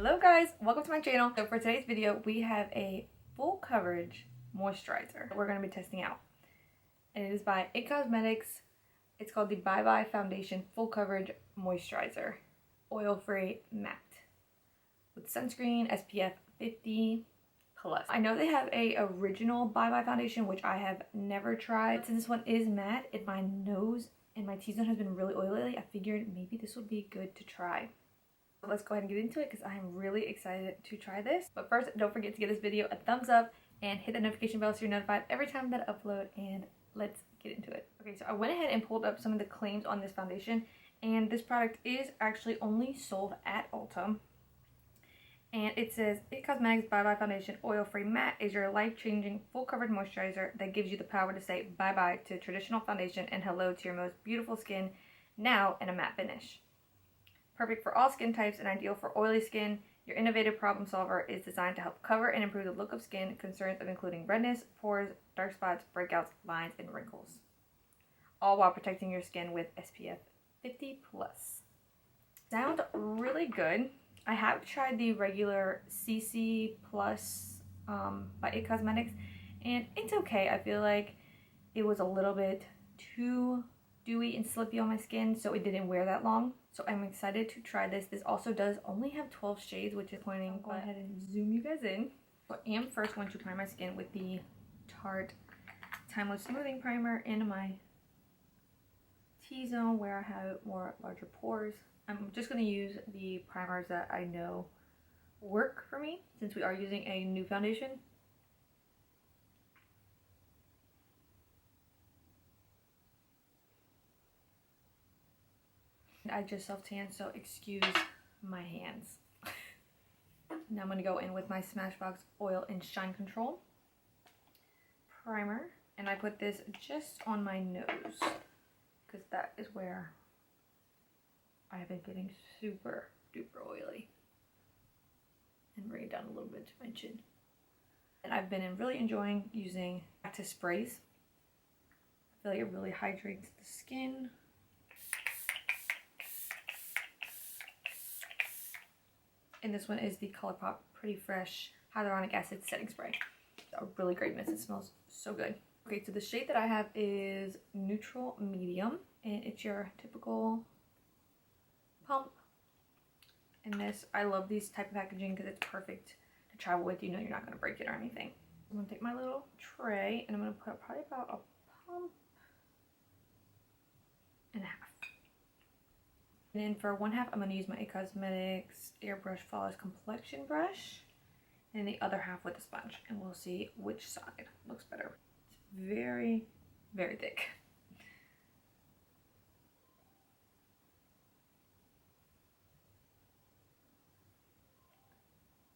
Hello guys, welcome to my channel. So for today's video, we have a full coverage moisturizer we're going to be testing out. And it is by IT Cosmetics. It's called the Bye Bye Foundation Full Coverage Moisturizer. Oil-free matte. With sunscreen, SPF 50+. I know they have a original Bye Bye foundation, which I have never tried. Since this one is matte and my nose and my T-zone has been really oily lately, I figured maybe this would be good to try. Let's go ahead and get into it because I'm really excited to try this. But first, don't forget to give this video a thumbs up and hit the notification bell so you're notified every time that I upload, and let's get into it. Okay, so I went ahead and pulled up some of the claims on this foundation, and this product is actually only sold at Ulta. And it says, IT Cosmetics Bye Bye Foundation Oil-Free Matte is your life-changing full coverage moisturizer that gives you the power to say bye-bye to traditional foundation and hello to your most beautiful skin, now in a matte finish. Perfect for all skin types and ideal for oily skin, your innovative problem solver is designed to help cover and improve the look of skin concerns of including redness, pores, dark spots, breakouts, lines, and wrinkles. All while protecting your skin with SPF 50+. Sounds really good. I have tried the regular CC Plus by IT Cosmetics, and it's okay. I feel like it was a little bit too dewy and slippy on my skin, so it didn't wear that long. So I'm excited to try this. This also does only have 12 shades, which is pointing. I'll go ahead and zoom you guys in. So I am first going to prime my skin with the Tarte Timeless Smoothing Primer in my T-zone where I have more larger pores. I'm just going to use the primers that I know work for me since we are using a new foundation. I just self-tanned, so excuse my hands. Now I'm going to go in with my Smashbox Oil and Shine Control primer, and I put this just on my nose because that is where I have been getting super duper oily, and bring it down a little bit to my chin. And I've been really enjoying using cactus sprays. I feel like it really hydrates the skin. And this one is the ColourPop Pretty Fresh Hyaluronic Acid Setting Spray. It's a really great mist. It smells so good. Okay, so the shade that I have is Neutral Medium, and it's your typical pump. And this, I love these type of packaging because it's perfect to travel with. You know you're not going to break it or anything. I'm going to take my little tray and I'm going to put probably about a pump and a half. And then for 1/2, I'm going to use my IT Cosmetics Airbrush Flawless Complexion Brush. And the other half with a sponge. And we'll see which side looks better. It's very, very thick.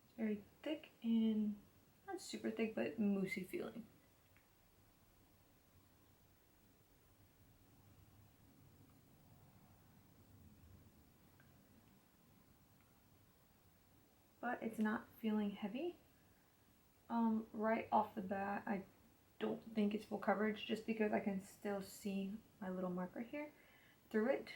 It's very thick and not super thick, but moussey feeling. But it's not feeling heavy. Right off the bat, I don't think it's full coverage just because I can still see my little marker here through it.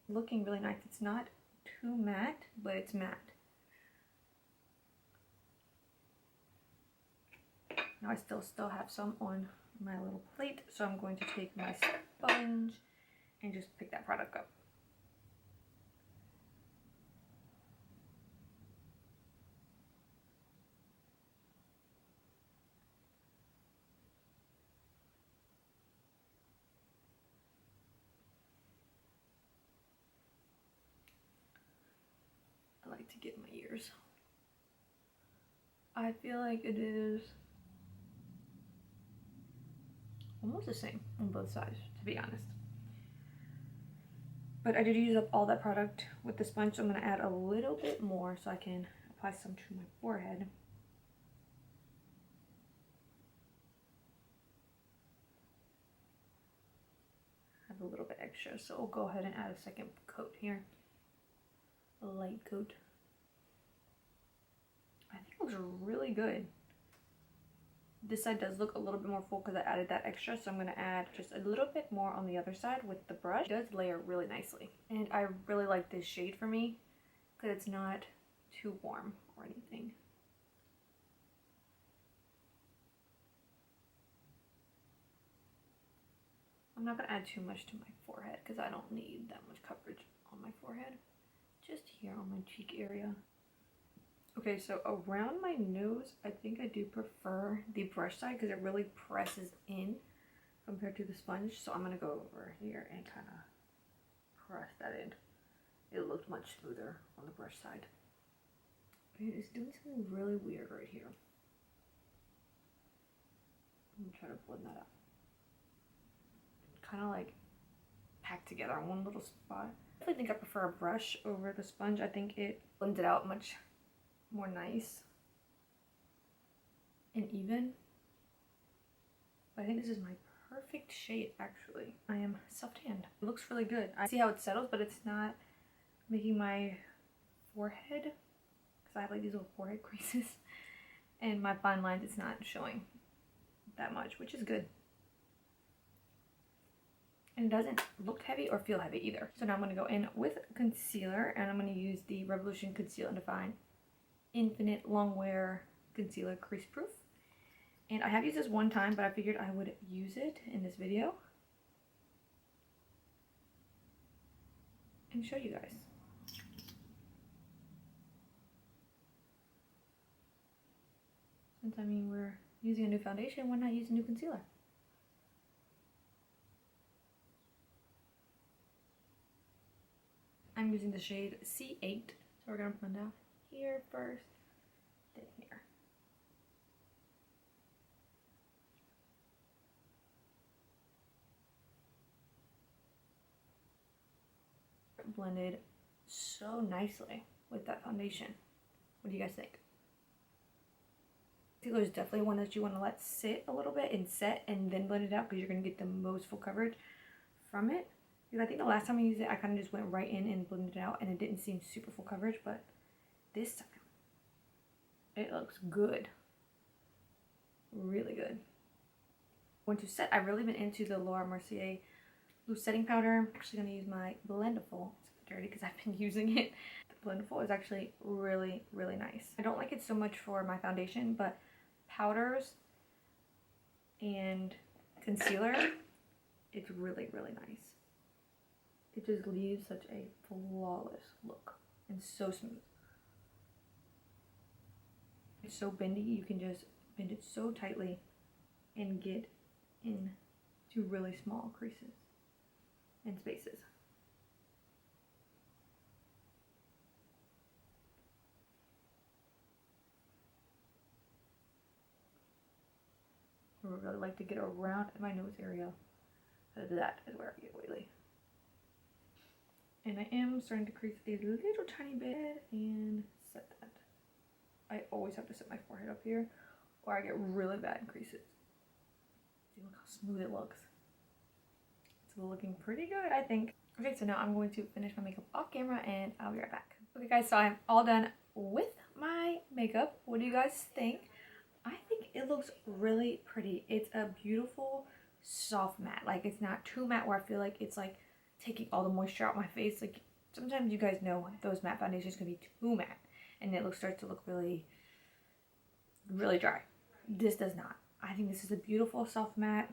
Looking really nice. It's not too matte, but it's matte. Now I still have some on my little plate, so I'm going to take my sponge and just pick that product up. I like to get in my ears. I feel like it is almost the same on both sides, to be honest. But I did use up all that product with the sponge, so I'm going to add a little bit more so I can apply some to my forehead. I have a little bit extra, so we'll go ahead and add a second coat here. A light coat. I think it looks really good. This side does look a little bit more full because I added that extra, so I'm going to add just a little bit more on the other side with the brush. It does layer really nicely, and I really like this shade for me because it's not too warm or anything. I'm not going to add too much to my forehead because I don't need that much coverage on my forehead. Just here on my cheek area. Okay, so around my nose, I think I do prefer the brush side because it really presses in compared to the sponge. So I'm going to go over here and kind of press that in. It looked much smoother on the brush side. It is doing something really weird right here. I'm going to try to blend that out. Kind of like packed together in one little spot. I definitely think I prefer a brush over the sponge. I think it blends it out much more nice and even. But I think this is my perfect shade actually. I am self-tanned. It looks really good. I see how it settles, but it's not making my forehead, because I have like these little forehead creases, and my fine lines, it's not showing that much, which is good. And it doesn't look heavy or feel heavy either. So now I'm going to go in with concealer, and I'm going to use the Revolution Conceal and Define Infinite Long Wear Concealer Crease Proof. And I have used this one time, but I figured I would use it in this video and show you guys. Since I mean we're using a new foundation, why not use a new concealer? I'm using the shade C8, so we're going to blend out here first, then here. Blended so nicely with that foundation. What do you guys think? Concealer is definitely one that you want to let sit a little bit and set and then blend it out, because you're going to get the most full coverage from it. Because I think the last time I used it, I kind of just went right in and blended it out, and it didn't seem super full coverage, but this time, it looks good. Really good. When to set, I've really been into the Laura Mercier loose setting powder. I'm actually going to use my Blendiful. It's dirty because I've been using it. The Blendiful is actually really, really nice. I don't like it so much for my foundation, but powders and concealer, it's really, really nice. It just leaves such a flawless look and so smooth. It's so bendy, you can just bend it so tightly and get into really small creases and spaces. I would really like to get around my nose area. That is where I get oily. And I am starting to crease a little tiny bit and set that. I always have to set my forehead up here or I get really bad creases. See, look how smooth it looks. It's looking pretty good, I think. Okay, so now I'm going to finish my makeup off camera and I'll be right back. Okay guys, so I'm all done with my makeup. What do you guys think? I think it looks really pretty. It's a beautiful soft matte. Like, it's not too matte where I feel like it's like taking all the moisture out my face. Like, sometimes you guys know those matte foundations can be too matte and it starts to look really, really dry. This does not. I think this is a beautiful soft matte.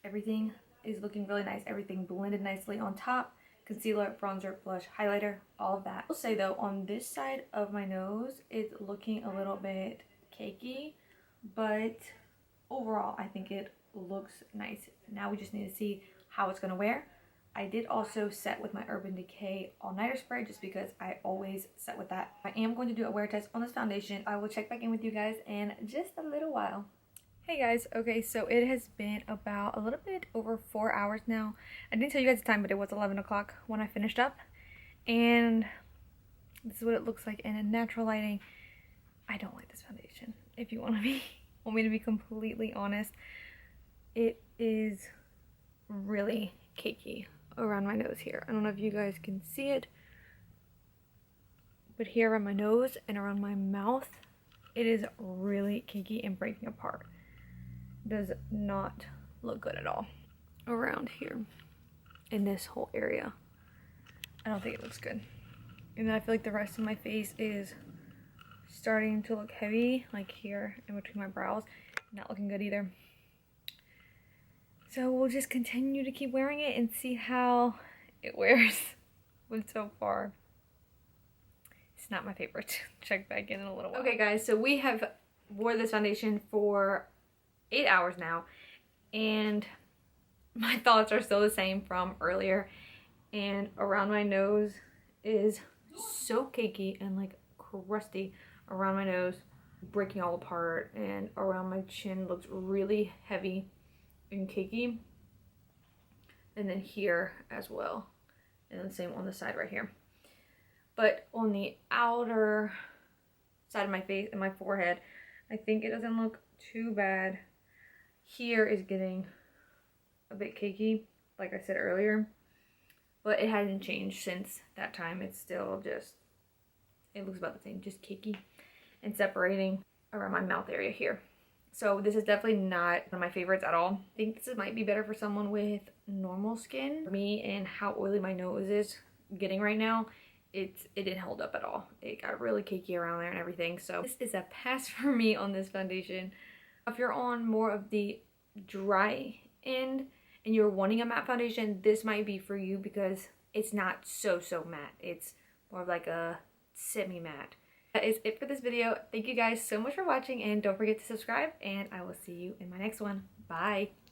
Everything is looking really nice. Everything blended nicely on top. Concealer, bronzer, blush, highlighter, all of that. I'll say though, on this side of my nose, it's looking a little bit cakey, but overall I think it looks nice. Now we just need to see how it's going to wear. I did also set with my Urban Decay all-nighter spray just because I always set with that. I am going to do a wear test on this foundation. I will check back in with you guys in just a little while. Hey guys, okay, so it has been about a little bit over 4 hours now. I didn't tell you guys the time, but it was 11 o'clock when I finished up. And this is what it looks like in a natural lighting. I don't like this foundation, if you want me to be completely honest. It is really cakey around my nose here. I don't know if you guys can see it, but here around my nose and around my mouth, it is really cakey and breaking apart. does not look good at all. Around here, in this whole area, I don't think it looks good. And then I feel like the rest of my face is starting to look heavy, like here in between my brows. Not looking good either. So we'll just continue to keep wearing it and see how it wears. But so far, it's not my favorite. Check back in a little while. Okay guys, so we have wore this foundation for 8 hours now, and my thoughts are still the same from earlier. And around my nose is so cakey and like crusty around my nose, breaking all apart, and around my chin looks really heavy and cakey, and then here as well, and then same on the side right here. But on the outer side of my face and my forehead, I think it doesn't look too bad. Here is getting a bit cakey, like I said earlier, but it hasn't changed since that time. It's still just, it looks about the same, just cakey and separating around my mouth area here. So this is definitely not one of my favorites at all. I think this might be better for someone with normal skin. For me and how oily my nose is getting right now, it didn't hold up at all. It got really cakey around there and everything. So this is a pass for me on this foundation. If you're on more of the dry end and you're wanting a matte foundation, this might be for you because it's not so matte. It's more of like a semi-matte. That is it for this video. Thank you guys so much for watching, and don't forget to subscribe, and I will see you in my next one. Bye!